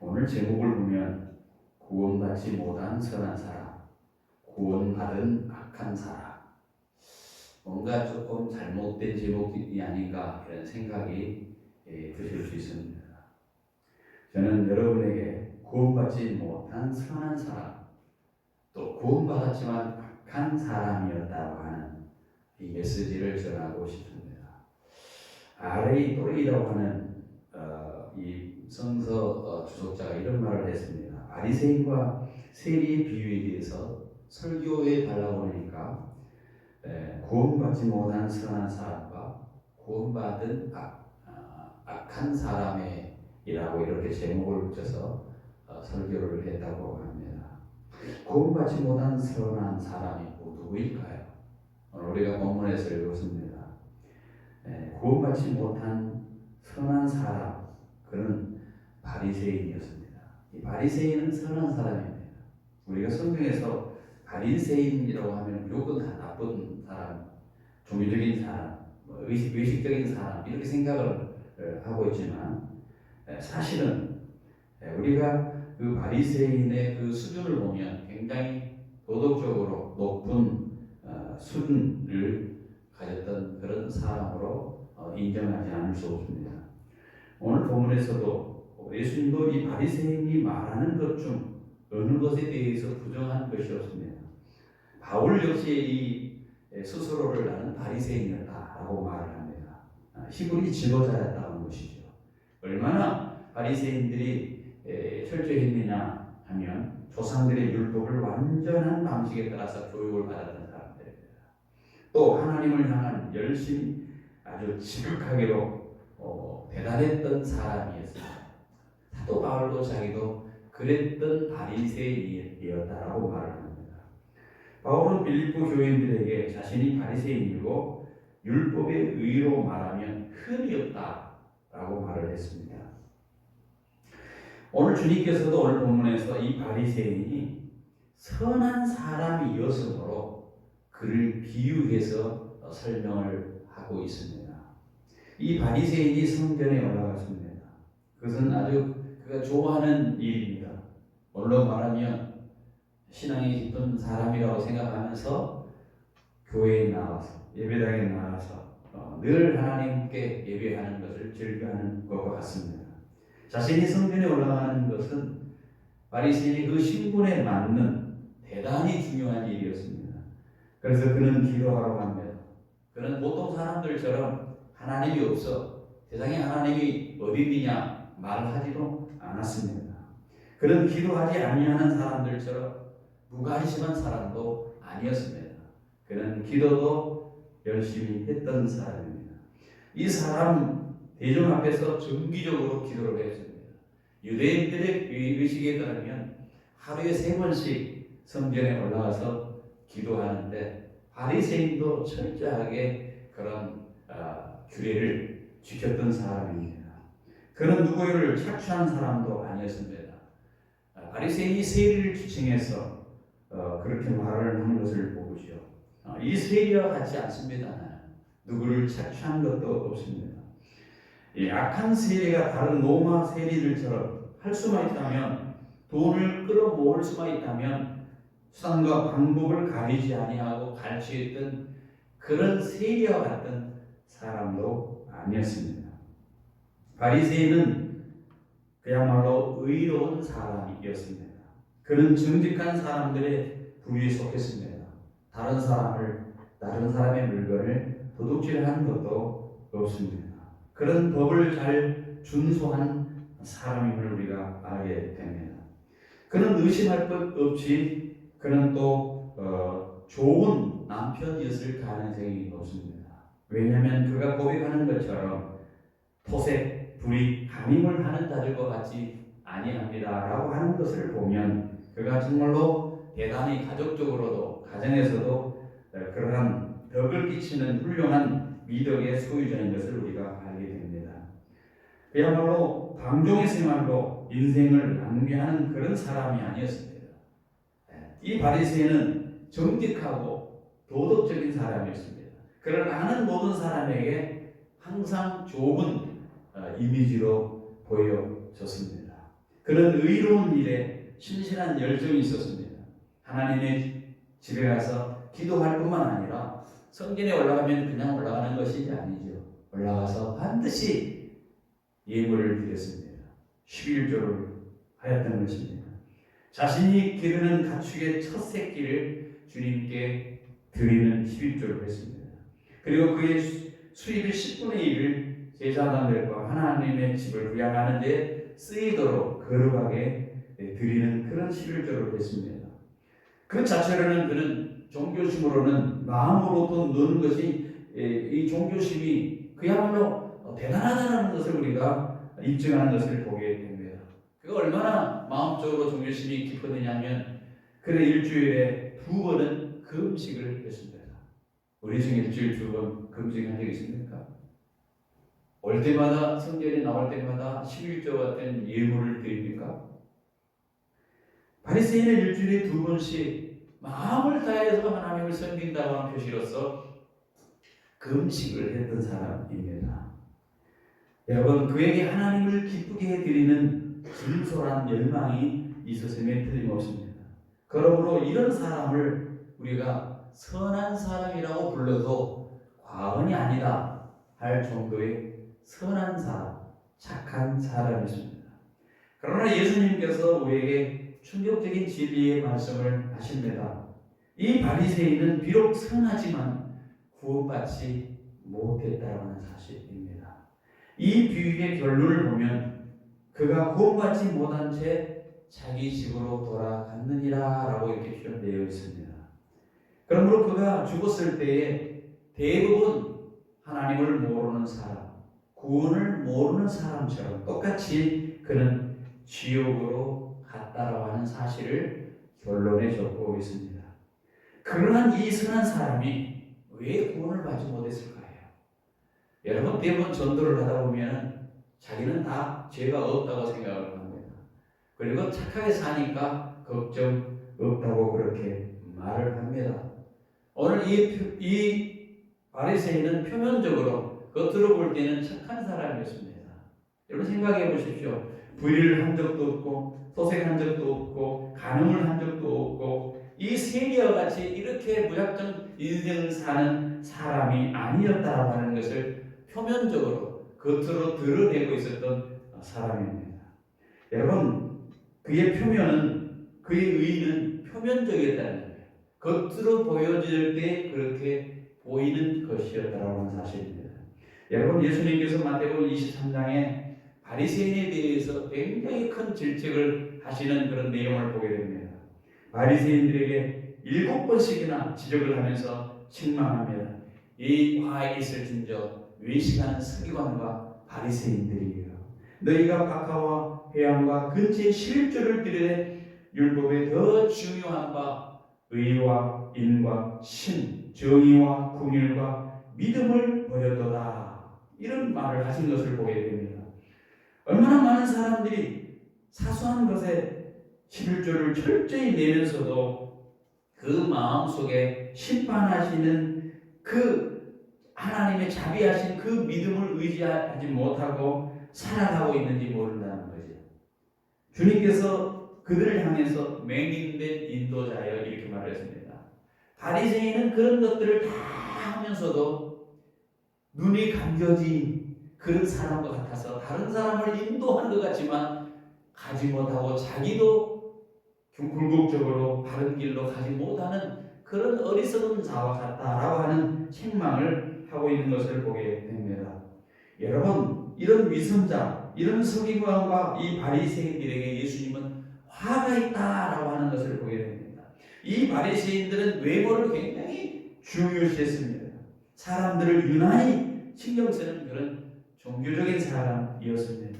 오늘 제목을 보면 구원받지 못한 선한 사람, 구원받은 악한 사람. 뭔가 조금 잘못된 제목이 아닌가 이런 생각이 드실 수 있습니다. 저는 여러분에게 구원받지 못한 선한 사람, 또 구원받았지만 악한 사람이었다고 하는 이 메시지를 전하고 싶습니다. R.A. 또레이라고 하는 이 성서 주석자가 이런 말을 했습니다. 바리새인과 세리의 비유에 대해서 설교에 달라고 하니까 구원받지 못한 선한 사람과 구원받은 악한 사람이라고 이렇게 제목을 붙여서 설교를 했다고 합니다. 구원받지 못한 선한 사람이 누구일까요? 오늘 우리가 본문에서 읽었습니다. 구원받지 못한 선한 사람, 그는 바리새인이었습니다. 이 바리새인은 선한 사람입니다. 우리가 성경에서 바리새인이라고 하면 무조건 다 나쁜 사람, 종교적인 사람, 의식적인 사람 이렇게 생각을 하고 있지만 사실은 우리가 그 바리새인의 그 수준을 보면 굉장히 도덕적으로 높은 수준을 가졌던 그런 사람으로 인정하지 않을 수 없습니다. 오늘 본문에서도 예수님도 이 바리새인이 말하는 것 중 어느 것에 대해서 부정한 것이 없습니다. 바울 역시 이 스스로를 나는 바리새인이었다라고 말을 합니다. 희불이 지도자였다는 것이죠. 얼마나 바리새인들이 철저했느냐 하면 조상들의 율법을 완전한 방식에 따라서 교육을 받았던 사람들입니다. 또 하나님을 향한 열심히 아주 지극하게로 대단했던 사람이었습니다. 사도 바울도 자기도 그랬던 바리새인이었다라고 말을 합니다. 바울은 빌립보 교인들에게 자신이 바리새인이고 율법의 의로 말하면 흠이 없다라고 말을 했습니다. 오늘 주님께서도 오늘 본문에서 이 바리새인이 선한 사람이었으므로 그를 비유해서 설명을 하고 있습니다. 이 바리새인이 성전에 올라갔습니다. 그것은 아주 그가 좋아하는 일입니다. 물론 말하면 신앙이 깊은 사람이라고 생각하면서 교회에 나와서 예배당에 나와서 늘 하나님께 예배하는 것을 즐겨하는 것과 같습니다. 자신이 성전에 올라가는 것은 바리새인이 그 신분에 맞는 대단히 중요한 일이었습니다. 그래서 그는 기도하러 갑니다. 그는 보통 사람들처럼 하나님이 없어 세상에 하나님이 어디 있느냐 말을 하지도 않았습니다. 그는 기도하지 아니하는 사람들처럼 무관심한 사람도 아니었습니다. 그는 기도도 열심히 했던 사람입니다. 이 사람 대중 앞에서 정기적으로 기도를 했습니다. 유대인들의 의식에 따르면 하루에 3번씩 성전에 올라가서 기도하는데 바리새인도 철저하게 그런 규례를 지켰던 사람입니다. 그는 누구를 착취한 사람도 아니었습니다. 바리새인이 세리를 지칭해서 그렇게 말을 하는 것을 보고요. 이 세리와 같지 않습니다. 누구를 착취한 것도 없습니다. 이 악한 세리가 다른 로마 세리들처럼 할 수만 있다면, 돈을 끌어모을 수만 있다면 수단과 방법을 가리지 아니하고 갈취했던 그런 세리와 같은 사람도 아니었습니다. 바리새인은 그야말로 의로운 사람이었습니다. 그는 정직한 사람들의 부류에 속했습니다. 다른 사람의 물건을 도둑질하는 것도 없습니다. 그런 법을 잘 준수한 사람임을 우리가 알게 됩니다. 그는 의심할 것 없이 그는 또 좋은 남편이었을 가능성이 높습니다. 왜냐하면 그가 고백하는 것처럼 토색, 불의, 간임을 하는 자들과 같이 아니합니다라고 하는 것을 보면 그가 정말로 대단히 가족적으로도 가정에서도 그러한 덕을 끼치는 훌륭한 미덕의 소유자인 것을 우리가 알게 됩니다. 그야말로 방종의 생활로 인생을 낭비하는 그런 사람이 아니었습니다. 이 바리새인은 정직하고 도덕적인 사람이었습니다. 그를 아는 모든 사람에게 항상 좋은 이미지로 보여졌습니다. 그런 의로운 일에 신실한 열정이 있었습니다. 하나님의 집에 가서 기도할 뿐만 아니라 성전에 올라가면 그냥 올라가는 것이 아니죠. 올라가서 반드시 예물을 드렸습니다. 11조를 하였던 것입니다. 자신이 기르는 가축의 첫 새끼를 주님께 드리는 11조를 했습니다. 그리고 그의 수입의 10분의 1을 제사장들과 하나님의 집을 부양하는 데 쓰이도록 거룩하게 드리는 그런 11조를 했습니다. 그 자체로는 그는 종교심으로는 마음으로 넣는 것이 이 종교심이 그야말로 대단하다는 것을 우리가 입증하는 것을 보게 됩니다. 그가 얼마나 마음적으로 종교심이 깊었느냐 하면 그는 일주일에 2번은 금식을 했습니다. 우리 중에 일주일 2번 금식한 적 있습니까? 올 때마다 성전에 나올 때마다 11조 같은 예물을 드립니까? 바리새인은 일주일에 2번씩 마음을 다해서 하나님을 섬긴다고 하는 표시로서 금식을 했던 사람입니다. 여러분, 그에게 하나님을 기쁘게 해드리는 진솔한 열망이 있었음에 틀림없습니다. 그러므로 이런 사람을 우리가 선한 사람이라고 불러도 과언이 아니다 할 정도의 선한 사람, 착한 사람이었습니다. 그러나 예수님께서 우리에게 충격적인 진리의 말씀을 하십니다. 이 바리새인은 비록 선하지만 구원받지 못했다는 사실입니다. 이 비유의 결론을 보면 그가 구원받지 못한 채 자기 집으로 돌아갔느니라 라고 이렇게 표현되어 있습니다. 그러므로 그가 죽었을 때에 대부분 하나님을 모르는 사람, 구원을 모르는 사람처럼 똑같이 그는 지옥으로 갔다라고 하는 사실을 결론에 적고 있습니다. 그러한 이 선한 사람이 왜 구원을 받지 못했을까요? 여러분, 대부분 전도를 하다 보면 자기는 다 죄가 없다고 생각을 합니다. 그리고 착하게 사니까 걱정 없다고 그렇게 말을 합니다. 오늘 이 바리새인은 표면적으로 겉으로 볼 때는 착한 사람이었습니다. 여러분 생각해 보십시오. 불의를 한 적도 없고 소생한 적도 없고 간음을 한 적도 없고 이 세리와 같이 이렇게 무작정 인생을 사는 사람이 아니었다라고 하는 것을 표면적으로 겉으로 드러내고 있었던 사람입니다. 여러분, 그의 표면은, 그의 의는 표면적이었다는 거예요. 겉으로 보여질 때 그렇게 보이는 것이었다라고 하는 사실입니다. 여러분, 예수님께서 마태복음 23장에 바리새인에 대해서 굉장히 큰 질책을 하시는 그런 내용을 보게 됩니다. 바리새인들에게 7번씩이나 지적을 하면서 책망합니다. 이 화에 있을진저 외식하는 서기관과 바리새인들이에요. 너희가 박하와 회양과 근처의 11조를 드리되 율법에 더 중요한 바 의와 인과 신, 정의와 긍휼과 믿음을 버렸도다. 이런 말을 하신 것을 보게 됩니다. 얼마나 많은 사람들이 사소한 것에 11조를 철저히 내면서도 그 마음속에 심판하시는 그 하나님의 자비하신 그 믿음을 의지하지 못하고 살아가고 있는지 모른다는 거죠. 주님께서 그들을 향해서 맹인된 인도자여 이렇게 말했습니다. 바리새인은 그런 것들을 다 하면서도 눈이 감겨진 그런 사람과 같아서 다른 사람을 인도하는 것 같지만 가지 못하고 자기도 굴곡적으로 바른 길로 가지 못하는 그런 어리석은 자와 같다라고 하는 책망을 하고 있는 것을 보게 됩니다. 여러분, 이런 위선자, 이런 서기관과 이 바리새인들에게 예수님은 화가 있다라고 하는 것을 보게 됩니다. 이 바리새인들은 외모를 굉장히 중요시했습니다. 사람들을 유난히 신경 쓰는 그런 종교적인 사람이었습니다.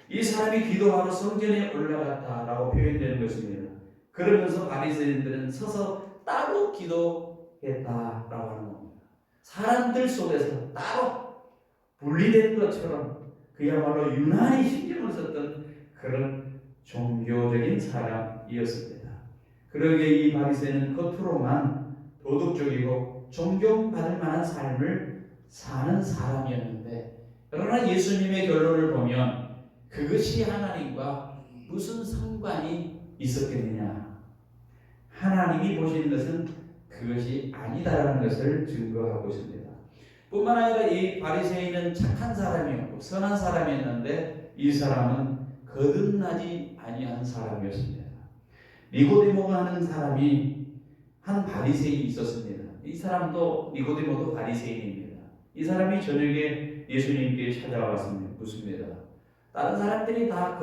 이 사람이 기도하러 성전에 올라갔다라고 표현되는 것입니다. 그러면서 바리새인들은 서서 따로 기도했다라고 하는 겁니다. 사람들 속에서 따로 분리된 것처럼 그야말로 유난히 신경을 썼던 그런 종교적인 사람이었습니다. 그러기에 이 바리새인은 겉으로만 도덕적이고 존경받을 만한 삶을 사는 사람이었는데, 그러나 예수님의 결론을 보면 그것이 하나님과 무슨 상관이 있었겠느냐? 하나님이 보시는 것은 그것이 아니다라는 것을 증거하고 있습니다. 뿐만 아니라 이 바리새인은 착한 사람이었고 선한 사람이었는데 이 사람은 거듭나지 아니한 사람이었습니다. 니고데모가 하는 사람이 한 바리새인이 있었습니다. 이 사람도 니고데모도 바리새인입니다. 이 사람이 저녁에 예수님께 찾아왔습니다. 묻습니다. 다른 사람들이 다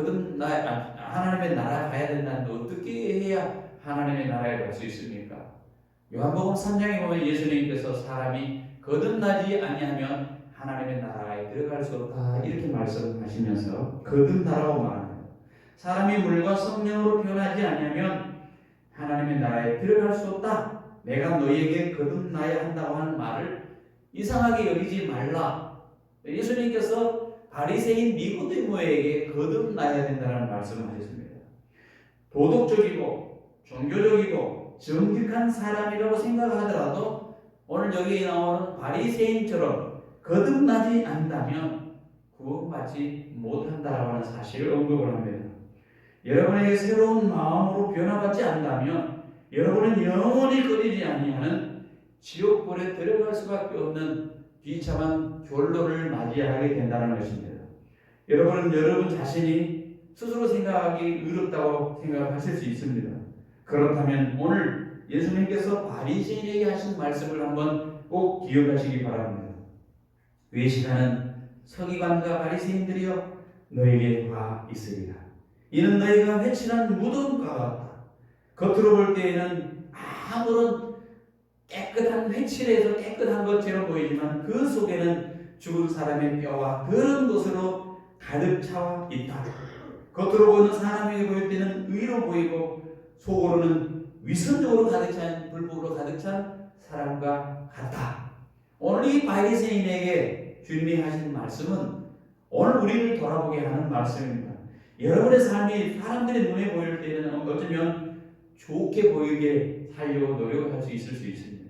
하나님의 나라 가야 된다는데 어떻게 해야 하나님의 나라에 갈 수 있습니까? 요한복음 3장에 보면 예수님께서 사람이 거듭나지 아니하면 하나님의 나라에 들어갈 수 없다 이렇게 말씀하시면서 거듭나라고 말합니다. 사람이 물과 성령으로 변하지 아니하면 하나님의 나라에 들어갈 수 없다. 내가 너희에게 거듭나야 한다고 하는 말을 이상하게 여기지 말라. 예수님께서 바리새인 니고데모에게 거듭나야 된다는 말씀을 하셨습니다. 도덕적이고 종교적이고 정직한 사람이라고 생각하더라도 오늘 여기 나오는 바리새인처럼 거듭나지 않는다면 구원받지 못한다라고 하는 사실을 언급을 합니다. 여러분에게 새로운 마음으로 변화받지 않는다면 여러분은 영원히 끊이지 아니하는 지옥불에 들어갈 수밖에 없는 비참한 결론을 맞이하게 된다는 것입니다. 여러분은 여러분 자신이 스스로 생각하기 의롭다고 생각하실 수 있습니다. 그렇다면 오늘 예수님께서 바리새인에게 하신 말씀을 한번 꼭 기억하시기 바랍니다. 외식하는 서기관과 바리새인들이여 너에게 화 있으리라. 이는 너희가 회칠한 무덤과 같다. 겉으로 볼 때에는 아무런 깨끗한 회칠해서 깨끗한 것처럼 보이지만 그 속에는 죽은 사람의 뼈와 그런 것으로 가득 차 있다. 겉으로 보는 사람에게 보일 때는 의로 보이고 속으로는 위선적으로 가득 찬 불법으로 가득 찬 사람과 같다. 오늘 이 바리새인에게 주님이 하신 말씀은 오늘 우리를 돌아보게 하는 말씀입니다. 여러분의 삶이 사람들의 눈에 보일 때는 어쩌면 좋게 보이게 살려고 노력할 수 있을 수 있습니다.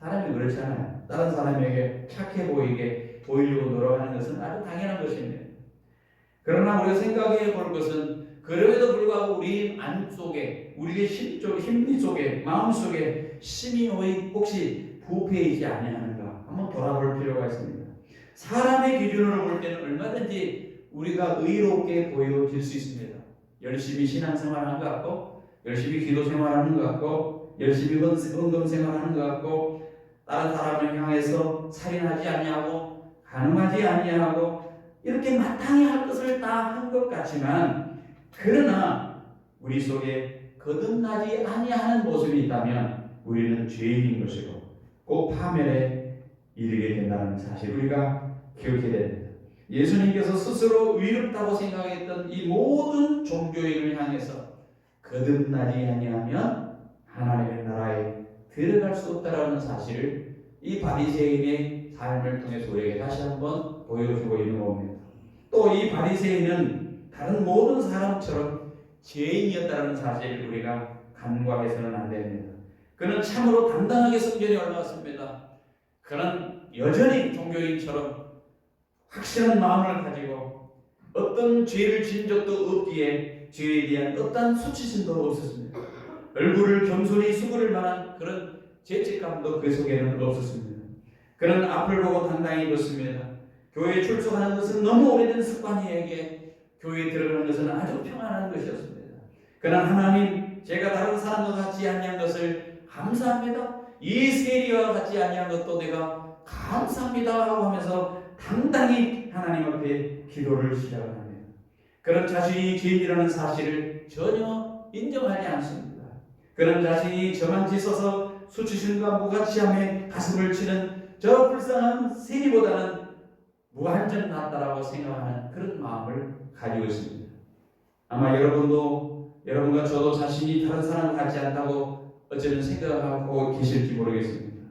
사람이 그렇잖아요. 다른 사람에게 착해 보이게 보이려고 노력하는 것은 아주 당연한 것입니다. 그러나 우리가 생각해 볼 것은 그럼에도 불구하고 우리 안속에 우리의 심리 속에 마음 속에 심히 혹시 부패이지 아니하는가 한번 돌아볼 필요가 있습니다. 사람의 기준으로 볼 때는 얼마든지 우리가 의롭게 보여질 수 있습니다. 열심히 신앙생활하는 것 같고 열심히 기도생활하는 것 같고 열심히 헌금생활하는 것 같고 다른 사람을 향해서 살인하지 아니하고 간음하지 아니하고 이렇게 마땅히 할 것을 다 한 것 같지만 그러나 우리 속에 거듭나지 아니하는 모습이 있다면 우리는 죄인인 것이고 꼭 파멸에 이르게 된다는 사실 우리가 기억해야 됩니다. 예수님께서 스스로 의롭다고 생각했던 이 모든 종교인을 향해서 거듭나지 아니하면 하나님의 나라에 들어갈 수 없다라는 사실을 이 바리새인의 삶을 통해서 우리에게 다시 한번 보여주고 있는 겁니다. 또 이 바리새인은 다른 모든 사람처럼 죄인이었다는 사실을 우리가 간과해서는 안 됩니다. 그는 참으로 당당하게 성전에 올라왔습니다. 그는 여전히 종교인처럼 확실한 마음을 가지고 어떤 죄를 지은 적도 없기에 죄에 대한 어떤 수치심도 없었습니다. 얼굴을 겸손히 수그릴 만한 그런 죄책감도 그 속에는 없었습니다. 그는 앞을 보고 당당히 걷습니다. 교회에 출석하는 것은 너무 오래된 습관이에게 교회에 들어가는 것은 아주 평안한 것이었습니다. 그러나 하나님 제가 다른 사람과 같지 아니한 것을 감사합니다. 이 세리와 같지 아니한 것도 내가 감사합니다 하고 하면서 당당히 하나님 앞에 기도를 시작합니다. 그런 자신이 죄인이라는 사실을 전혀 인정하지 않습니다. 그런 자신이 저만 지서서 수치심과 무가치함에 가슴을 치는 저 불쌍한 세리보다는 무한정 낫다라고 생각하는 그런 마음을 가지고 있습니다. 아마 여러분과 저도 자신이 다른 사람과 같지 않다고 어쩌면 생각하고 계실지 모르겠습니다.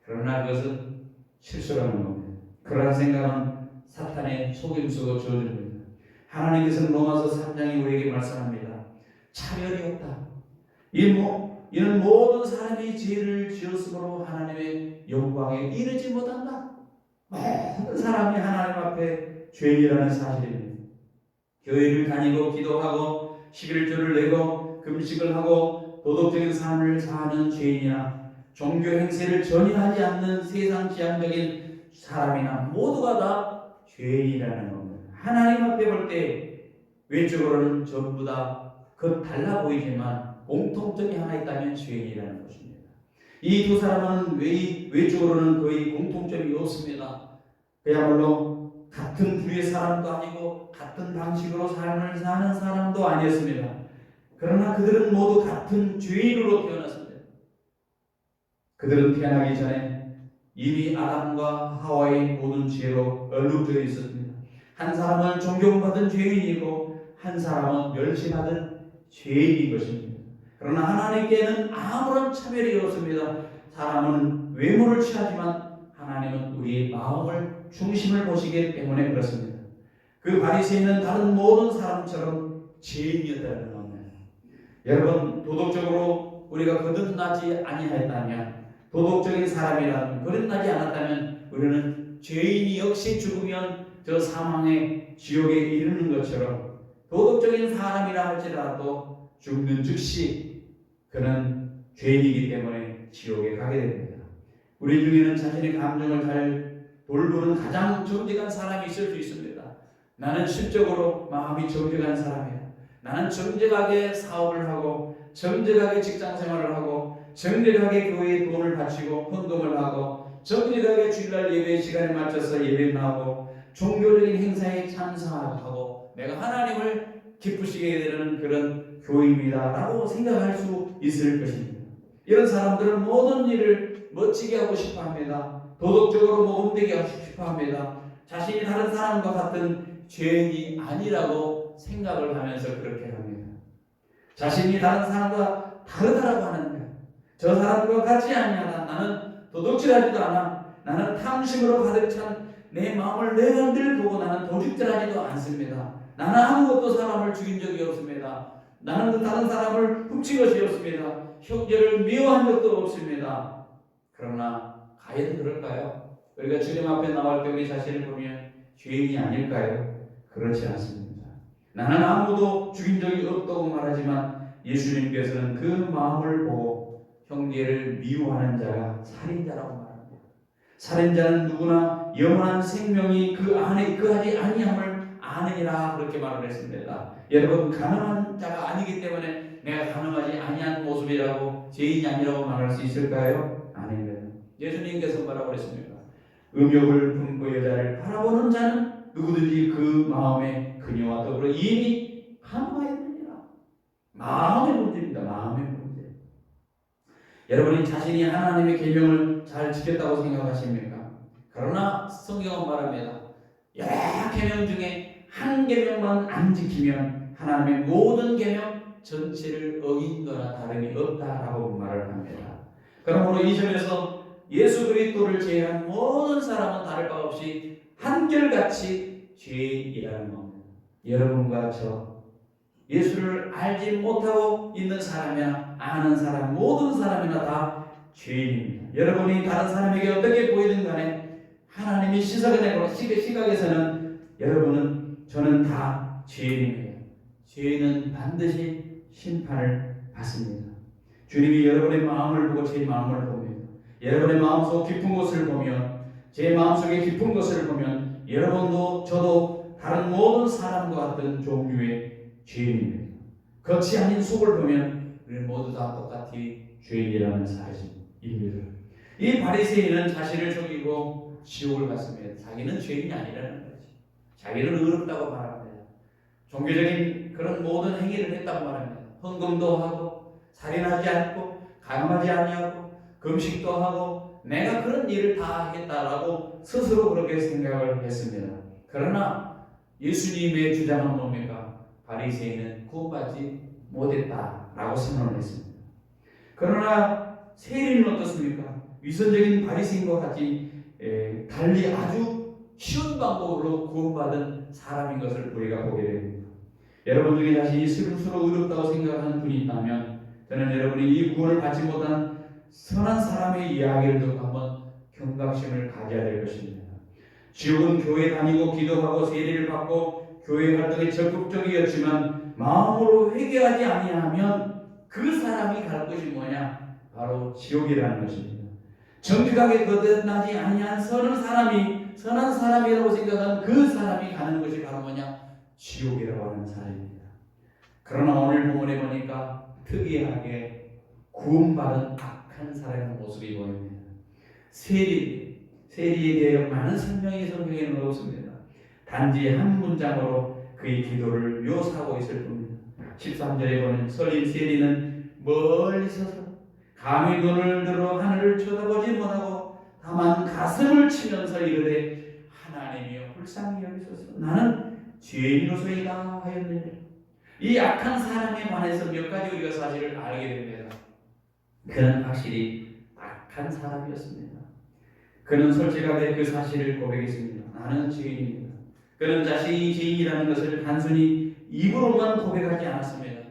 그러나 그것은 실수라는 겁니다. 그러한 생각은 사탄의 속임수로 주어집니다. 하나님께서는 로마서 3장에 우리에게 말씀합니다. 차별이 없다. 이는 모든 사람이 죄를 지었으므로 하나님의 영광에 이르지 못한다. 모든 사람이 하나님 앞에 죄인이라는 사실입니다. 교회를 다니고 기도하고 11조를 내고 금식을 하고 도덕적인 삶을 사는 죄인이나 종교 행세를 전혀 하지 않는 세상 지향적인 사람이나 모두가 다 죄인이라는 겁니다. 하나님 앞에 볼 때 외적으로는 전부 다 달라 보이지만 공통점이 하나 있다면 죄인이라는 것입니다. 이 두 사람은 외적으로는 거의 공통점이 없습니다. 그야말로 같은 부류의 사람도 아니고 같은 방식으로 삶을 사는 사람도 아니었습니다. 그러나 그들은 모두 같은 죄인으로 태어났습니다. 그들은 태어나기 전에 이미 아담과 하와의 모든 죄로 얼룩져 있었습니다. 한 사람은 존경받은 죄인이고 한 사람은 멸시받은 죄인인 것입니다. 그러나 하나님께는 아무런 차별이 없습니다. 사람은 외모를 취하지만 하나님은 우리의 마음을 중심을 보시기 때문에 그렇습니다. 그 바리새인은 다른 모든 사람처럼 죄인이었다는 겁니다. 여러분, 도덕적으로 우리가 거듭나지 아니하였다면, 도덕적인 사람이라면, 거듭나지 않았다면 우리는 죄인이 역시 죽으면 저 사망의 지옥에 이르는 것처럼 도덕적인 사람이라 할지라도 죽는 즉시 그는 죄인이기 때문에 지옥에 가게 됩니다. 우리 중에는 자신의 감정을 잘 돌보는 가장 정직한 사람이 있을 수 있습니다. 나는 실적으로 마음이 정직한 사람이야. 나는 정직하게 사업을 하고 정직하게 직장생활을 하고 정직하게 교회에 돈을 바치고 헌금을 하고 정직하게 주일날 예배 시간에 맞춰서 예배 나오고 종교적인 행사에 참석하고 내가 하나님을 기쁘시게 되는 그런 교인이다 라고 생각할 수 있을 것입니다. 이런 사람들은 모든 일을 멋지게 하고 싶어합니다. 도덕적으로 모범되게 하고 싶어합니다. 자신이 다른 사람과 같은 죄인이 아니라고 생각을 하면서 그렇게 합니다. 자신이 다른 사람과 다르다라고 하는 거예요. 저 사람과 같지 아니하다. 나는 도둑질하지도 않아. 나는 탐심으로 가득 찬 내 마음을 내가 늘 보고 나는 도둑질하지도 않습니다. 나는 아무것도 사람을 죽인 적이 없습니다. 나는 다른 사람을 훔친 것이 없습니다. 형제를 미워한 적도 없습니다. 그러나 과연 그럴까요? 우리가 주님 앞에 나올 때 우리 자신을 보면 죄인이 아닐까요? 그렇지 않습니다. 나는 아무도 죽인 적이 없다고 말하지만 예수님께서는 그 마음을 보고 형제를 미워하는 자가 살인자라고 말합니다. 살인자는 누구나 영원한 생명이 그 안에 거하지 아니함을 아느니라 그렇게 말을 했습니다. 여러분, 가능한 자가 아니기 때문에 내가 가능하지 아니한 모습이라고 죄인이 아니라고 말할 수 있을까요? 아닙니다. 예수님께서 뭐라고 했습니까? 음욕을 품고 여자를 바라보는 자는 누구든지 그 마음에 그녀와 더불어 이미 한화했느니라. 마음의 문제입니다. 마음의 문제. 여러분이 자신이 하나님의 계명을 잘 지켰다고 생각하십니까? 그러나 성경은 말합니다. 여러 계명 중에 한 계명만 안 지키면 하나님의 모든 계명 전체를 어긴 거나 다름이 없다라고 말을 합니다. 그러므로 이 점에서 예수 그리스도를 제외한 모든 사람은 다를 바 없이 한결같이 죄인이라는 겁니다. 여러분과 저 예수를 알지 못하고 있는 사람이나 아는 사람 모든 사람이나 다 죄인입니다. 여러분이 다른 사람에게 어떻게 보이든 간에 하나님의 시각에서는 여러분은 저는 다 죄인입니다. 죄인은 반드시 심판을 받습니다. 주님이 여러분의 마음을 보고 제 마음을 봅니다. 여러분의 마음속 깊은 것을 보면 제 마음속에 깊은 것을 보면 여러분도 저도 다른 모든 사람과 같은 종류의 죄인입니다. 겉이 아닌 속을 보면 우리는 모두 다 똑같이 죄인이라는 사실입니다. 이 바리새인은 자신을 속이고 지옥을 갔습니다. 자기는 죄인이 아니라는 거지. 자기는 의롭다고 말합니다. 종교적인 그런 모든 행위를 했다고 말합니다. 헌금도 하고 살인하지 않고 간음하지 아니하고 금식도 하고 내가 그런 일을 다 했다라고 스스로 그렇게 생각을 했습니다. 그러나 예수님의 주장은 뭡니까? 바리새인은 구원받지 못했다라고 선언을 했습니다. 그러나 세리는 어떻습니까? 위선적인 바리새인과 같이 달리 아주 쉬운 방법으로 구원받은 사람인 것을 우리가 보게 됩니다. 여러분 중에 자신이 스스로 의롭다고 생각하는 분이 있다면 저는 여러분이 이 구원을 받지 못한 선한 사람의 이야기를 듣고 한번 경각심을 가져야 될 것입니다. 지옥은 교회 다니고 기도하고 세례를 받고 교회 활동에 적극적이었지만 마음으로 회개하지 아니하면 그 사람이 갈 곳이 뭐냐? 바로 지옥이라는 것입니다. 정직하게 거듭나지 아니한 선한 사람이라고 생각하는 그 사람이 가는 것이 바로 뭐냐? 지옥이라고 하는 사람입니다. 그러나 오늘 본문에 보니까 특이하게 구원받은 악한 사람의 모습이 보입니다. 세리에 대해 많은 설명이 성경에 넣었습니다. 단지 한 문장으로 그의 기도를 묘사하고 있을 뿐입니다. 13절에 보면 설린 세리는 멀리 서서 감히 눈을 들어 하늘을 쳐다보지 못하고 다만 가슴을 치면서 이르되 하나님이여 불쌍히 여기소서 나는 죄인으로서이다 하였느니라. 이 악한 사람에 관해서 몇 가지 우리가 사실을 알게 됩니다. 그는 확실히 악한 사람이었습니다. 그는 솔직하게 그 사실을 고백했습니다. 나는 죄인입니다. 그는 자신이 죄인이라는 것을 단순히 입으로만 고백하지 않았습니다.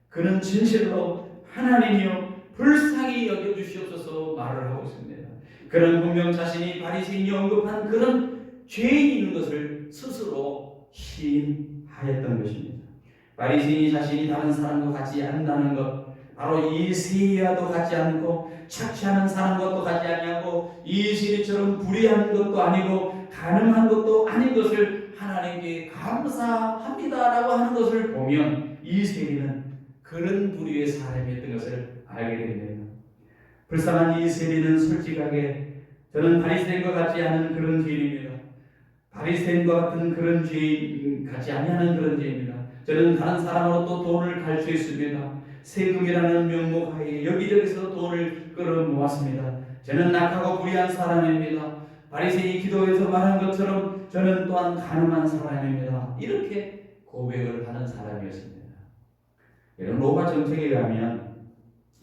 그는 진실로 하나님이여 불쌍히 여겨주시옵소서 말을 하고 있습니다. 그는 분명 자신이 바리새인이 언급한 그런 죄인인 것을 스스로 시인하였던 것입니다. 바리새인이 자신이 다른 사람과 같지 않다는 것, 바로 이 세리와도 같지 않고 착취하는 사람과도 같지 아니하고 이 세리처럼 불의한 것도 아니고 가늠한 것도 아닌 것을 하나님께 감사합니다라고 하는 것을 보면 이 세리는 그런 부류의 사람이었던 것을 알게 됩니다. 불쌍한 이 세리는 솔직하게 저는 바리새인과 같지 않은 그런 죄인입니다. 바리새인과 같은 그런 죄인 같지 아니하는 그런 죄인입니다. 저는 다른 사람으로부터 돈을 갈취했습니다. 세금이라는 명목하에 여기저기서 돈을 끌어모았습니다. 저는 악하고 불의한 사람입니다. 바리새인이 기도에서 말한 것처럼 저는 또한 가늠한 사람입니다. 이렇게 고백을 하는 사람이었습니다. 로마 정책에 의하면,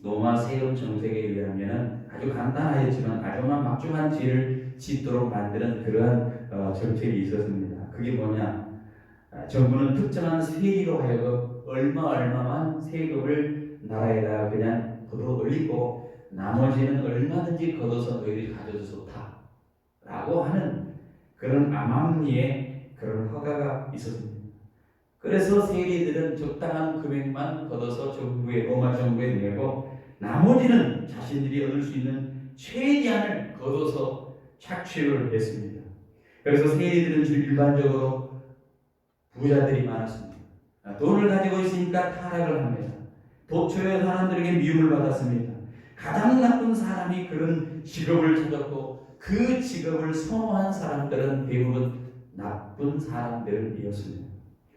로마 세금 정책에 의하면 아주 간단하였지만 아주 막중한 죄를 짓도록 만드는 그러한 정책이 있었습니다. 그게 뭐냐? 정부는 특정한 세리로 하여금 얼마만 세금을 나라에다 그냥 걷어 올리고 나머지는 얼마든지 걷어서 너희들이 가져도 좋다 라고 하는 그런 암암리에 그런 허가가 있었습니다. 그래서 세리들은 적당한 금액만 걷어서 로마 정부에 내고 나머지는 자신들이 얻을 수 있는 최대한을 걷어서 착취를 했습니다. 그래서 세리들은 일반적으로 부자들이 많았습니다. 돈을 가지고 있으니까 타락을 합니다. 도처의 사람들에게 미움을 받았습니다. 가장 나쁜 사람이 그런 직업을 찾았고 그 직업을 선호한 사람들은 대부분 나쁜 사람들이었습니다.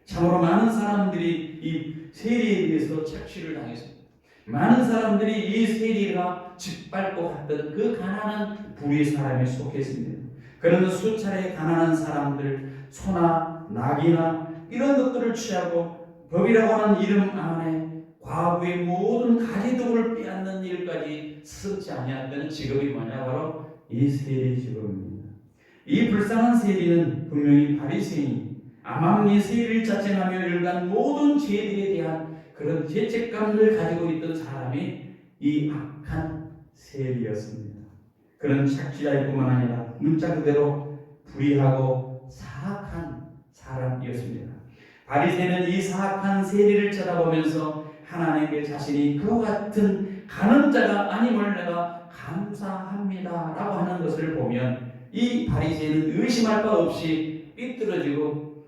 참으로 많은 사람들이 이 세리에 대해서 착취를 당했습니다. 많은 사람들이 이 세리가 짓밟고 갔던 그 가난한 부의 사람에 속했습니다. 그런 수차례 가난한 사람들, 소나 낙이나 이런 것들을 취하고 법이라고 하는 이름 안에 과부의 모든 가지덕을 빼앗는 일까지 스럽지 아니하던 직업이 뭐냐? 바로 이 세리 직업입니다. 이 불쌍한 세리는 분명히 바리새인, 암암리 세리를 자청하며 일간 모든 죄들에 대한 그런 죄책감을 가지고 있던 사람이 이 악한 세리였습니다. 그런 착취자일 뿐만 아니라 문자 그대로 불의하고 사악한 사람이었습니다. 바리새인은 이 사악한 세리를 쳐다보면서 하나님께 자신이 그와 같은 가늠자가 아님을 내가 감사합니다 라고 하는 것을 보면 이 바리새인은 의심할 바 없이 삐뚤어지고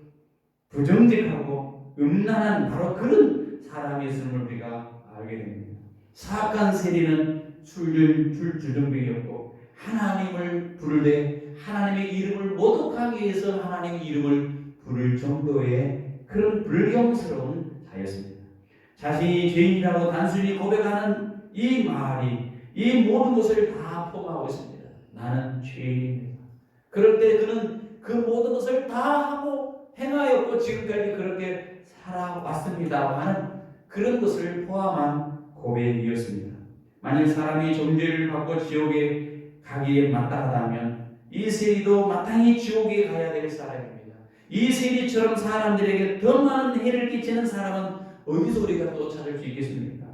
부정직하고 음란한 바로 그런 사람이었음을 우리가 알게 됩니다. 사악한 세리는 술을 줄 주정뱅이였고 하나님을 부르되 하나님의 이름을 모독하기 위해서 하나님의 이름을 부를 정도의 그런 불경스러운 자였습니다. 자신이 죄인이라고 단순히 고백하는 이 말이 이 모든 것을 다 포함하고 있습니다. 나는 죄인입니다. 그럴 때 그는 그 모든 것을 다 하고 행하였고 지금까지 그렇게 살아왔습니다 하는 그런 것을 포함한 고백이었습니다. 만약 사람이 존재를 받고 지옥에 가기에 마땅하다면 이 세리도 마땅히 지옥에 가야 될 사람입니다. 이 세리처럼 사람들에게 더 많은 해를 끼치는 사람은 어디서 우리가 또 찾을 수 있겠습니까?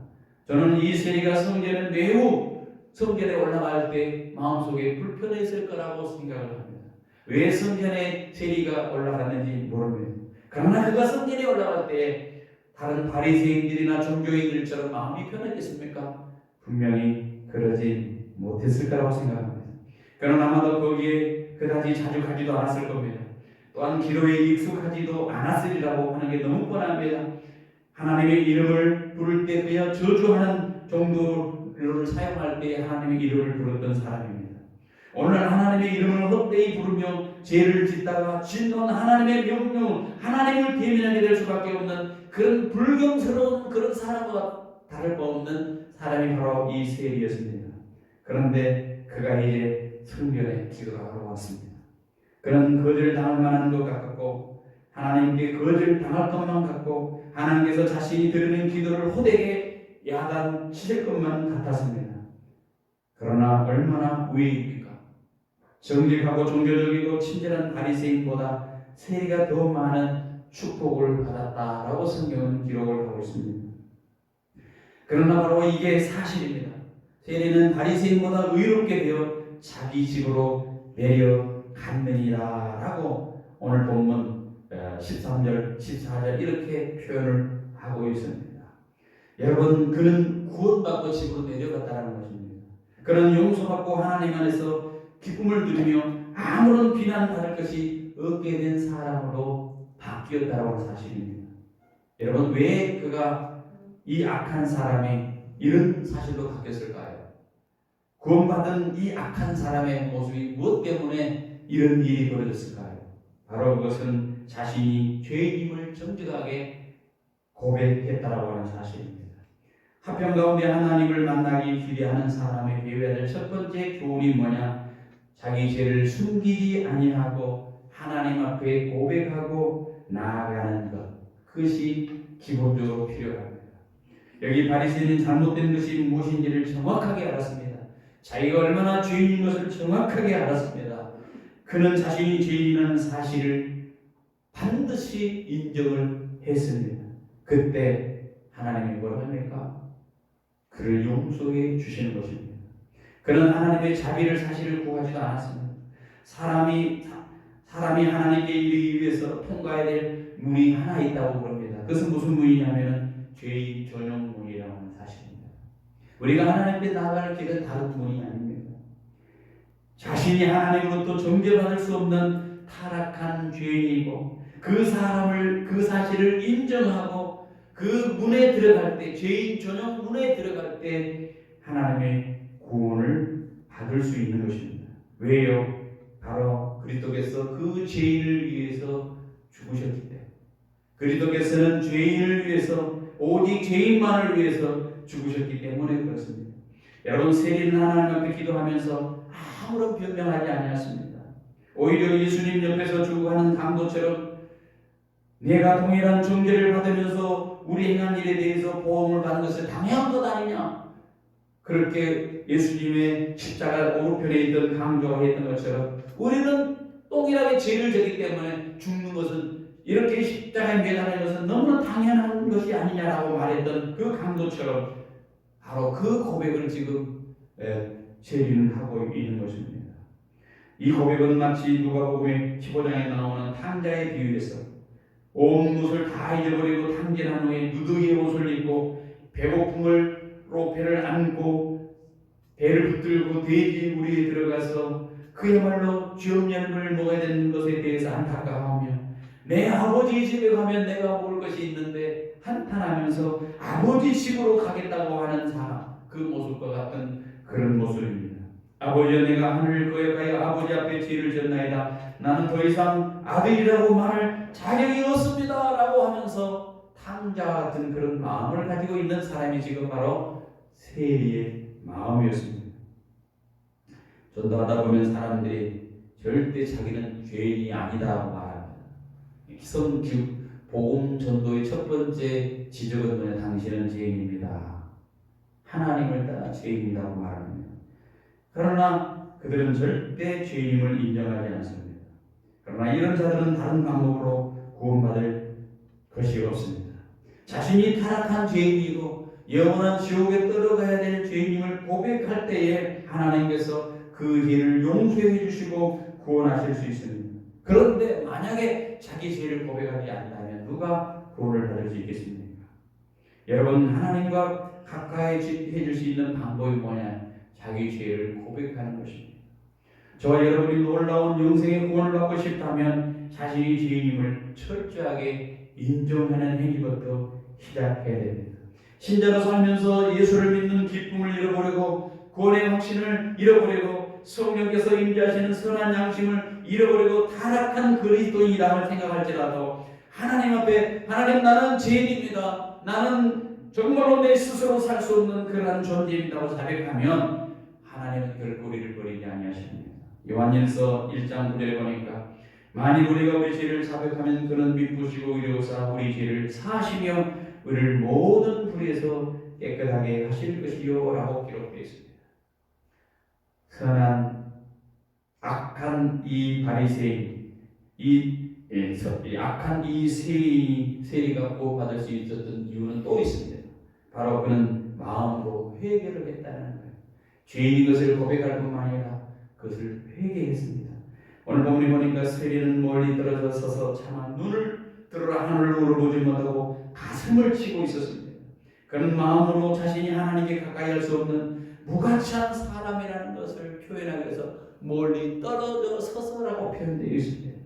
저는 이 세리가 성전에 올라갈 때 마음속에 불편했을 거라고 생각을 합니다. 왜 성전에 세리가 올라갔는지 모릅니다. 그러나 그가 성전에 올라갈 때 다른 바리새인들이나 종교인들처럼 마음이 편했겠습니까? 분명히 그러지 못했을 거라고 생각합니다. 그러나 아마도 거기에 그다지 자주 가지도 않았을 겁니다. 또한 기도에 익숙하지도 않았으리라고 하는 게 너무 뻔합니다. 하나님의 이름을 부를 때 그냥 저주하는 정도를 사용할 때 하나님의 이름을 부르던 사람입니다. 오늘 하나님의 이름을 헛되이 부르며 죄를 짓다가 진노한 하나님의 명령, 하나님을 대면하게 될 수밖에 없는 그런 불경스러운 그런 사람과 다를 바 없는 사람이 바로 이 세리였습니다. 그런데 그가 이제 성전에 기도하러 왔습니다. 그는 거절당할 만한 것 같고 하나님께 거절당할 것만 같고 하나님께서 자신이 드리는 기도를 호되게 야단치실 것만 같았습니다. 그러나 얼마나 우애입니까? 정직하고 종교적이고 친절한 바리새인보다 세리가 더 많은 축복을 받았다라고 성경은 기록을 하고 있습니다. 그러나 바로 이게 사실입니다. 세리는 바리새인보다 의롭게 되어 자기 집으로 내려갔느니라라고 오늘 본문 13절, 14절 이렇게 표현을 하고 있습니다. 여러분, 그는 구원받고 집으로 내려갔다는 것입니다. 그는 용서받고 하나님 안에서 기쁨을 누리며 아무런 비난받을 것이 없게 된 사람으로 바뀌었다는 사실입니다. 여러분, 왜 그가 이 악한 사람이 이런 사실로 바뀌었을까요? 구원받은 이 악한 사람의 모습이 무엇 때문에 이런 일이 벌어졌을까요? 바로 그것은 자신이 죄임을 정직하게 고백했다라고 하는 사실입니다. 화평 가운데 하나님을 만나기 기대하는 사람의 배워야 될 첫 번째 교훈이 뭐냐? 자기 죄를 숨기지 아니하고 하나님 앞에 고백하고 나아가는 것, 그것이 기본적으로 필요합니다. 여기 바리새인은 잘못된 것이 무엇인지를 정확하게 알았습니다. 자기가 얼마나 죄인인 것을 정확하게 알았습니다. 그는 자신이 죄인이라는 사실을 반드시 인정을 했습니다. 그때 하나님이 뭐라고 합니까? 그를 용서해 주시는 것입니다. 그는 하나님의 자비를 사실을 구하지도 않았습니다. 사람이 하나님께 이르기 위해서 통과해야 될 문이 하나 있다고 그럽니다. 그것은 무슨 문이냐면 죄인 전용 문이라고 하는 사실입니다. 우리가 하나님께 나아가는 길은 다른 문이 아닙니다. 자신이 하나님으로부터 정죄받을 수 없는 타락한 죄인이고 그 사실을 인정하고 그 문에 들어갈 때, 죄인 전용 문에 들어갈 때 하나님의 구원을 받을 수 있는 것입니다. 왜요? 바로 그리스도께서 그 죄인을 위해서 죽으셨기 때문에. 그리스도께서는 죄인을 위해서, 오직 죄인만을 위해서 죽으셨기 때문에 그렇습니다. 여러분, 세리는 하나님 앞에 기도하면서 아무런 변명하지 아니었습니다. 오히려 예수님 옆에서 죽어가는 강도처럼 내가 동일한 정죄를 받으면서 우리 행한 일에 대해서 보험을 받는 것을 당연한 것 아니냐, 그렇게 예수님의 십자가 오른편에 있던 강도가 했던 것처럼 우리는 동일하게 죄를 졌기 때문에 죽는 것은, 이렇게 십자가에 매달리는 것은 너무나 당연한 것이 아니냐라고 말했던 그 강도처럼 바로 그 고백을 지금 세리는 하고 있는 것입니다. 이 고백은 마치 누가복음 15장에 나오는 탕자의 비유에서 온 것을 다 잊어버리고 탕진한 후에 누더기의 옷을 입고 배고픔으로 배를 안고 배를 붙들고 돼지 우리에 들어가서 그야말로 쥐엄연을 먹어야 되는 것에 대해서 안타까워하며 내 아버지 집에 가면 내가 먹을 것이 있는데 한탄하면서 아버지 집으로 가겠다고 하는 사람, 그 모습과 같은 그런 모습입니다. 아버지여, 내가 하늘을 거역하여 아버지 앞에 죄를 졌나이다. 나는 더 이상 아들이라고 말할 자격이 없습니다 라고 하면서 탕자 같은 그런 마음을 가지고 있는 사람이 지금 바로 세리의 마음이었습니다. 전도하다 보면 사람들이 절대 자기는 죄인이 아니다고 말합니다. 복음 전도의 첫 번째 지적은 뭐냐? 당신은 죄인입니다. 하나님을 따라 죄인이라고 말합니다. 그러나 그들은 절대 죄인임을 인정하지 않습니다. 그러나 이런 자들은 다른 방법으로 구원받을 것이 없습니다. 자신이 타락한 죄인이고 영원한 지옥에 떨어가야 될 죄인임을 고백할 때에 하나님께서 그 죄를 용서해 주시고 구원하실 수 있습니다. 그런데 만약에 자기 죄를 고백하지 않는다면 누가 구원을 받을 수 있겠습니까? 여러분, 하나님과 가까이 해줄 수 있는 방법이 뭐냐? 자기 죄를 고백하는 것입니다. 저와 여러분이 놀라운 영생의 구원을 받고 싶다면 자신이 죄인임을 철저하게 인정하는 행위부터 시작해야 됩니다. 신자로 살면서 예수를 믿는 기쁨을 잃어버리고 구원의 확신을 잃어버리고 성령께서 임재하시는 선한 양심을 잃어버리고 타락한 그리스도인이라고 생각할지라도 하나님 앞에 하나님, 나는 죄인입니다. 나는 정말로 내 스스로 살 수 없는 그러한 존재입니다고 자백하면 하나님은 결코 우리를 버리지 아니하십니다. 요한일서 1장 9절에 보니까 만일 우리가 우리 죄를 자백하면 그는 미쁘시고 의로우사 우리 죄를 사하시며 우리를 모든 불의에서 깨끗하게 하실 것이요 라고 기록되어 있습니다. 선한 악한 이 바리새인, 악한 이 세리가 구원받을 수 있었던 이유는 또 있습니다. 바로 그는 마음으로 회개를 했다는 거예요. 죄인인 것을 고백할 뿐만 아니라 그것을 회개했습니다. 오늘 본문에 보니까 세리는 멀리 떨어져 서서 차마 눈을 들어 하늘로 보지 못하고 가슴을 치고 있었습니다. 그는 마음으로 자신이 하나님께 가까이 할 수 없는 무가치한 사람이라는 것을 표현하기 위해서 멀리 떨어져 서서라고 표현되어 있습니다.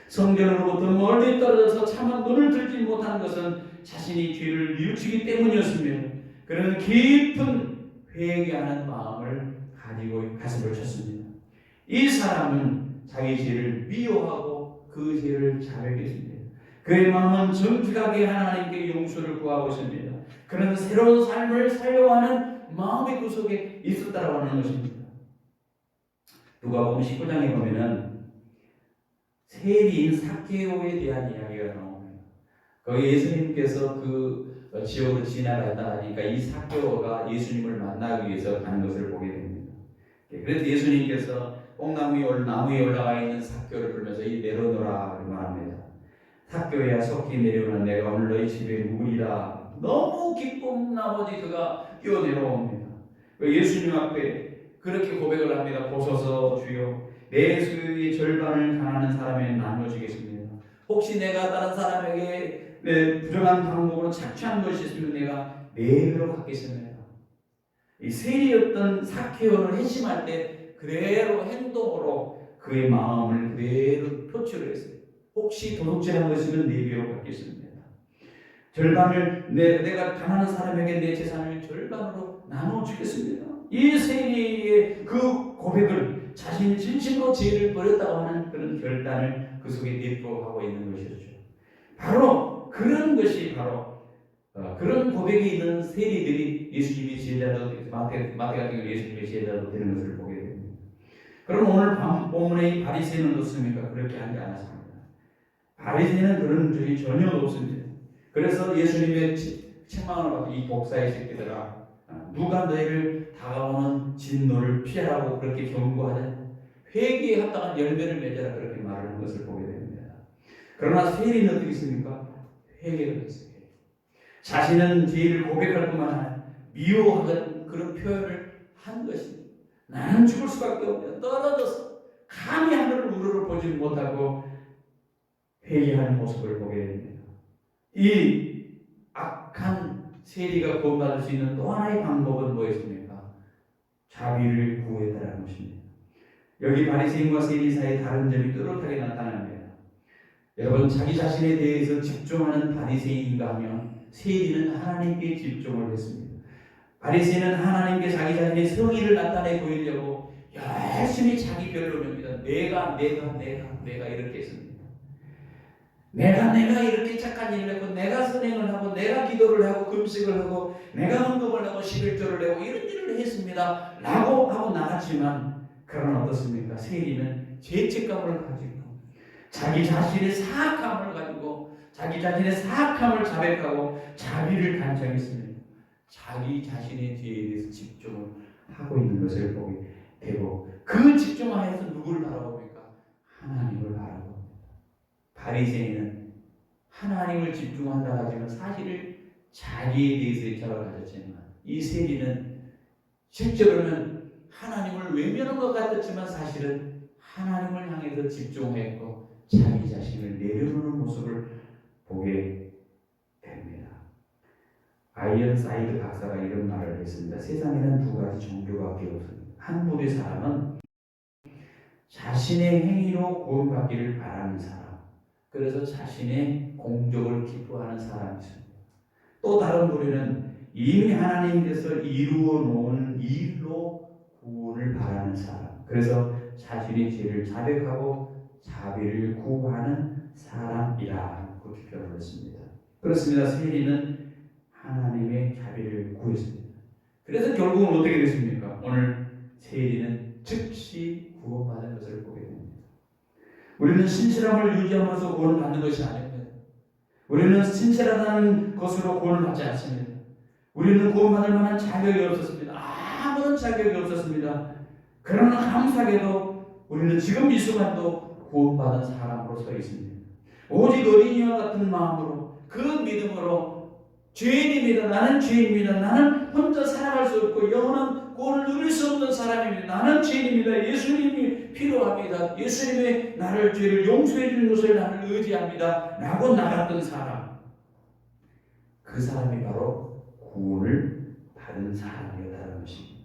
성전으로부터 멀리 떨어져서 차마 눈을 들지 못한 것은 자신이 죄를 뉘우치기 때문이었습니다. 그는 깊은 회개하는 마음을 가지고 가슴을 쳤습니다. 이 사람은 자기 죄를 미워하고 그 죄를 자백했습니다. 그의 마음은 정직하게 하나님께 용서를 구하고 있습니다. 그는 새로운 삶을 살려고 하는 마음의 그 속에 있었다라고 하는 것입니다. 누가복음 19장에 보면은 세리인 삭개오에 대한 이야기가 나옵니다. 거기 예수님께서 그 지역으로 지나가다 하니까 이 삭개오가 예수님을 만나기 위해서 가는 것을 보게 됩니다. 그래서 예수님께서 뽕나무에 올라가 있는 삭개오를 부르면서 이 내려놓으라 말합니다. 삭개오야 속히 내려오는 내가 오늘 너희 집에 묵으리라. 너무 기쁨 나머지 그가 뛰어내려옵니다. 예수님 앞에 그렇게 고백을 합니다. 보소서 주여, 내 수의 절반을 가난한 사람에게 나눠주겠습니다. 혹시 내가 다른 사람에게 부정한 방법으로 착취한 것이 있으면 내가 네 배로 갚겠습니다. 이 세리였던 삭개오를 회심할 때 그대로 행동으로 그의 마음을 그대로 표출을 했어요. 혹시 도둑질한 것이면 네 배로 갚겠습니다. 절반을 내가 가난한 사람에게 내 재산을 절반으로 나눠주겠습니다. 이 세리의 그 고백을 자신이 진심으로 죄를 버렸다고 하는 그런 결단을 그 속에 내포하고 있는 것이었죠. 바로 그런 것이 그런 고백이 있는 세리들이 예수님의 제자도 마태 같은 경우 예수님의 제자도 되는 것을 보게 됩니다. 그럼 오늘 본문의 이 바리새인은 어떻습니까? 그렇게 하지 않았습니다. 바리새인은 그런 적이 전혀 없습니다. 그래서 예수님의 책망을 받고 이 독사의 새끼들아, 누가 너희를 다가오는 진노를 피하라고 그렇게 경고하냐? 회개에 합당한 열매를 맺어라 그렇게 말하는 것을 보게 됩니다. 그러나 세리는 어떻게 있습니까? 회개를 했어요. 자신은 죄를 고백할 뿐만 아니라 미워하는 그런 표현을 한 것입니다. 나는 죽을 수밖에 없다. 떨어져서 감히 하늘을 우러러 보지 못하고 회개하는 모습을 보게 됩니다. 이 악한 세리가 구원받을 수 있는 또 하나의 방법은 뭐였습니까? 자비를 구했다는 것입니다. 여기 바리새인과 세리 사이에 다른 점이 뚜렷하게 나타납니다. 여러분, 자기 자신에 대해서 집중하는 바리새인인가 하면 세리는 하나님께 집중을 했습니다. 바리새인은 하나님께 자기 자신의 성의를 나타내 보이려고 열심히 자기 변론입니다. 내가 이렇게 했습니다. 내가 이렇게 착한 일을 했고, 내가 선행을 하고, 내가 기도를 하고, 금식을 하고, 내가 헌금을 하고, 11조를 내고 이런 일을 했습니다 라고 하고 나갔지만, 그러나 어떻습니까? 세리는 죄책감을 가지고 자기 자신의 사악함을 가지고 자기 자신의 사악함을 자백하고 자비를 간청했습니다. 자기 자신의 죄에 대해서 집중을 하고 있는 것을 보게 되고, 그 집중하여서 누구를 바라봅니까? 하나님을 바라봅니다. 바리새인은 하나님을 집중한다 하지만 사실을 자기에 대해서 일차를 가졌지만, 이 세리는 실제로는 하나님을 외면한 것 같았지만 사실은 하나님을 향해서 집중했고 자기 자신을 내려놓는 모습을 보게 됩니다. 아이언사이드 박사가 이런 말을 했습니다. 세상에는 두 가지 종교밖에 없습니다. 한 부류의 사람은 자신의 행위로 구원받기를 바라는 사람, 그래서 자신의 공적을 기뻐하는 사람이 있습니다. 또 다른 부류는 이미 하나님께서 이루어 놓은 일로 구원을 바라는 사람, 그래서 자신의 죄를 자백하고 자비를 구하는 사람이라 그렇게 표현을 했습니다. 그렇습니다. 세리는 하나님의 자비를 구했습니다. 그래서 결국은 어떻게 됐습니까? 오늘 세리는 즉시 구원받은 것을 보게 됩니다. 우리는 신실함을 유지하면서 구원을 받는 것이 아닙니다. 우리는 신실하다는 것으로 구원을 받지 않습니다. 우리는 구원받을 만한 자격이 없었습니다. 아무런 자격이 없었습니다. 그러나 감사하게도 우리는 지금 이 순간도 구원받은 사람으로 서 있습니다. 오직 어린이와 같은 마음으로, 그 믿음으로, 죄인입니다. 나는 죄인입니다. 나는 혼자 살아갈 수 없고 영원한 구원을 누릴 수 없는 사람입니다. 나는 죄인입니다. 예수님이 필요합니다. 예수님의 나를 죄를 용서해 주는 것을 나는 의지합니다. 라고 나갔던 사람, 그 사람이 바로 구원을 받은 사람이었다는 것입니다.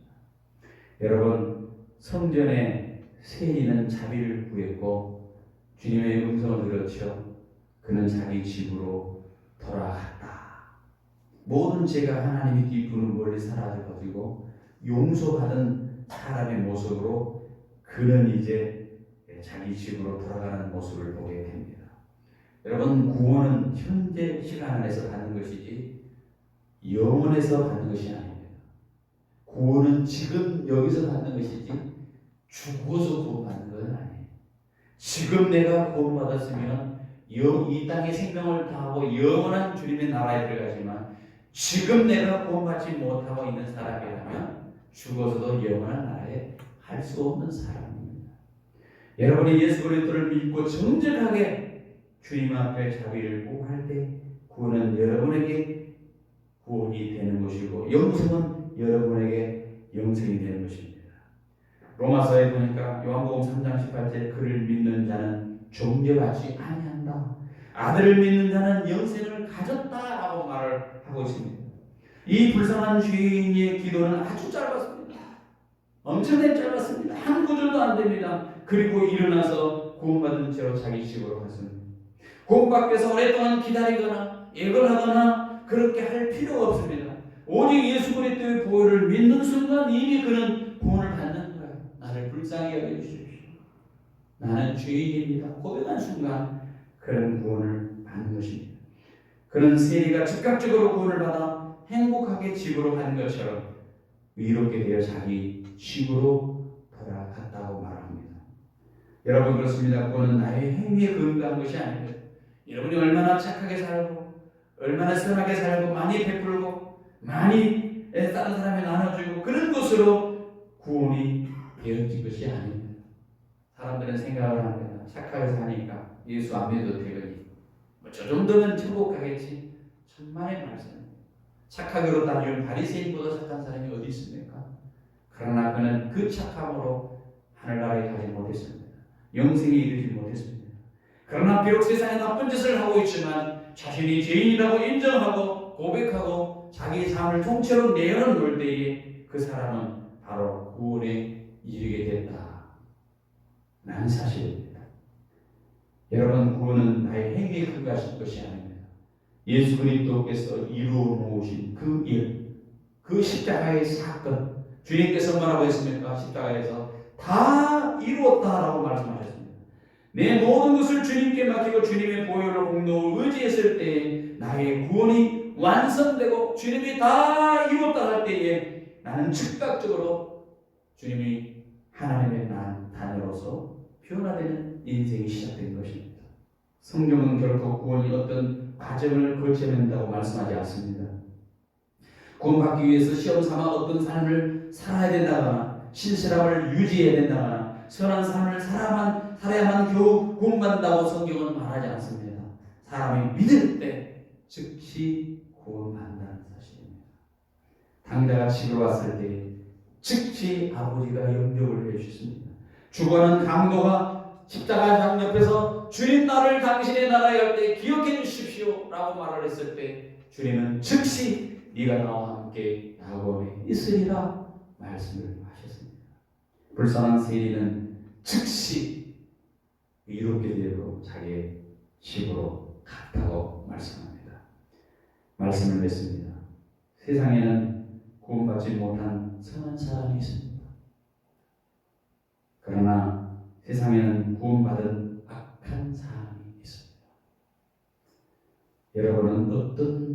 여러분, 성전에 세리는 자비를 구했고 주님의 음성을 들었죠. 그는 자기 집으로 돌아갔다. 모든 죄가 하나님의 기쁨을 멀리 사라져가지고 용서받은 사람의 모습으로 그는 이제 자기 집으로 돌아가는 모습을 보게 됩니다. 여러분, 구원은 현재 시간 안에서 받는 것이지 영원에서 받는 것이 아닙니다. 구원은 지금 여기서 받는 것이지 죽어서 구원받는 것은 아니에요. 지금 내가 구원받았으면 이 땅의 생명을 다하고 영원한 주님의 나라에 들어가지만 지금 내가 구원받지 못하고 있는 사람이라면 죽어서도 영원한 나라에 갈 수 없는 사람입니다. 여러분이 예수 그리스도를 믿고 정직하게 주님 앞에 자비를 구할 때 구원은 여러분에게 구원이 되는 것이고 영생은 여러분에게 영생이 되는 것입니다. 로마서에 보니까 요한복음 3장 18절 그를 믿는 자는 정죄받지 아니한다. 아들을 믿는 자는 영생을 가졌다라고 말을 하고 있습니다. 이 불쌍한 죄인의 기도는 아주 짧았습니다. 엄청나게 짧았습니다. 한 구절도 안 됩니다. 그리고 일어나서 구원받은 채로 자기 집으로 갔습니다. 구원받기 위해서 오랫동안 기다리거나 애걸하거나 그렇게 할 필요가 없습니다. 오직 예수 그리스도의 보혈을 믿는 순간 이미 그는 구원을 받는 거예요. 나를 불쌍히 여겨주십시오. 나는 죄인입니다. 고백한 순간 그런 구원을 받는 것입니다. 그는 세리가 즉각적으로 구원을 받아 행복하게 집으로 간 것처럼 의롭게 되어 자기 집으로 돌아갔다고 말합니다. 여러분, 그렇습니다. 구원은 나의 행위에 근거한 것이 아닙니다. 여러분이 얼마나 착하게 살고 얼마나 선하게 살고 많이 베풀고 많이 다른 사람에 나눠주고 그런 것으로 구원이 되어진 것이 아닙니다. 사람들은 생각을 합니다. 착하게 사니까 예수 안 믿어도 되거니 저 정도면 천국 가겠지. 천만의 말씀. 착하기로 따지면 바리새인보다 착한 사람이 어디 있습니까? 그러나 그는 그 착함으로 하늘나라에 가지 못했습니다. 영생에 이르지 못했습니다. 그러나 비록 세상에 나쁜 짓을 하고 있지만 자신이 죄인이라고 인정하고 고백하고 자기 삶을 통째로 내어놓을 때에 그 사람은 바로 구원에 이르게 된다. 라는 사실입니다. 여러분, 구원은 나의 행위에 근거하신 것이 아닙니다. 예수 그리스도께서 이루어 놓으신 그 일, 그 십자가의 사건, 주님께서 뭐라고 했습니까? 십자가에서 다 이루었다라고 말씀하셨습니다. 내 모든 것을 주님께 맡기고 주님의 보혈을 공로를 의지했을 때에 나의 구원이 완성되고 주님이 다 이루었다 할 때에 나는 즉각적으로 주님이 하나님의 자녀로서 변화되는 인생이 시작된 것입니다. 성경은 결코 구원이 어떤 과정을 거쳐야 된다고 말씀하지 않습니다. 구원받기 위해서 시험 삼아 어떤 삶을 살아야 된다거나 신실함을 유지해야 된다거나 선한 삶을 살아야만 겨우 구원받는다고 성경은 말하지 않습니다. 사람이 믿을 때 즉시 구원받는다는 사실입니다. 당자가 집으로 왔을 때 즉시 아버지가 영접을 해주셨습니다. 죽어가는 강도가 십자가상 옆에서 주님 나를 당신의 나라에 갈 때 기억해 주십시오 라고 말을 했을 때 주님은 즉시 네가 나와 함께 야곱에 있으리라 말씀을 하셨습니다. 불쌍한 세리는 즉시 이롭게 되고 자기의 집으로 갔다고 말씀합니다. 말씀을 맺습니다. 세상에는 구원받지 못한 선한 사람이 있습니다. 그러나 세상에는 구원받은 악한 사람이 있습니다. 여러분은 어떤